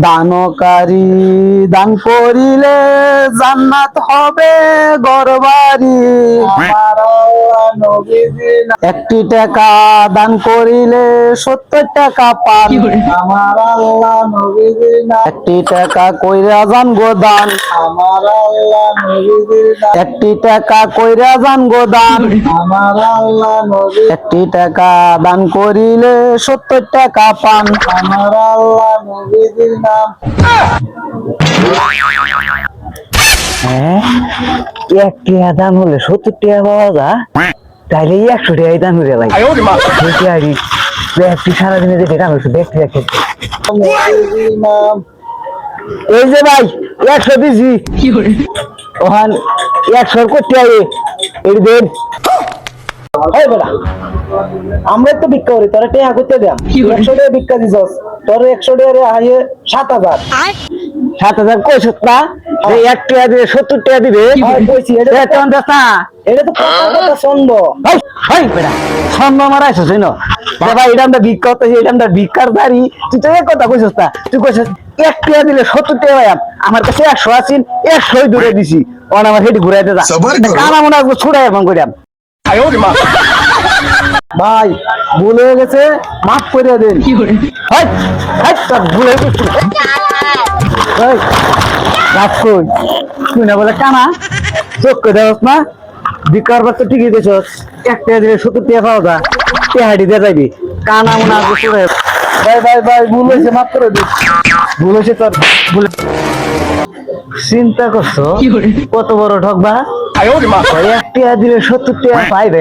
দানকারী দান করিলে জান্নাত হবে ঘরবাড়ি। একটি টাকা দান করিলে 70 টাকা পান। আমার আল্লাহ নবীজির নাম, একটি টাকা কইরা যান গো দান। আমার আল্লাহ নবীজির নাম, একটি টাকা কইরা যান গো দান। আমার আল্লাহ নবী, একটি টাকা দান করিলে 70 টাকা পান। আমার আল্লাহ নবীজির নাম। হ্যাঁ, একটি দান হলে 70 টাকা পাওয়া যায়, তাইলে 100 টাকাই দান হয়ে যায়। একটি সারাদিনে যে টাকা হচ্ছে দেখতে দেখতে। নবীজির নাম, এই যে ভাই 100 দিছি, ওখান 100 করতে হবে, এই দেন। এই বেটা, আমরা তো ভিক্ষা করি, তোরা টাকা করতে দেন। 100 টাকা ভিক্ষা দিছস, তোর 100 টাকা আইয়ে 7000। 7000 কইছত না? এই 1 টাকা দিয়ে 70 টাকা দিবে। কইছি, এটা তো কথা শুনব। এই বেটা, ছন্দ মারাইছস না? ভাই এটা আমরা ভিক্ষা করতেছি, এটা আমরা ভিক্ষার দাঁড়ি। তুই তো এক কথা কইছস না, তুই কইছস 1 টাকা দিলে 70 টাকা পাইয়াম। আমার কাছে 100 আছিল, 100ই দূরে দিছি। ওন আমার হেডি ঘুরাইতে যা, কানা মনে হয় ছুড়াই এমন করিয়াম। ভাই ভুল হয়ে গেছে, মাফ করে দেন। হাই হাই, তোর ভুল হয়ে গেছে। এই রাখ কই, তুই না বলে কানা চোখ করে দেওয়াস না? বিকার বাচ্চা ঠিকই দিয়েছস, 1 টাকা দিলে 70 টাকা পাওয়া যায়, টেহাডি দিয়ে যাবি। কানা মনে হয় ছুড়ে। ভাই ভাই ভাই, ভুল হয়েছে, মাফ করে দিন। ভুল হয়েছে তোর, ভুল। চিন্তা করছো কত বড় ঠকবা? 1 টাকা দিলে 70 টাকা পাইবে।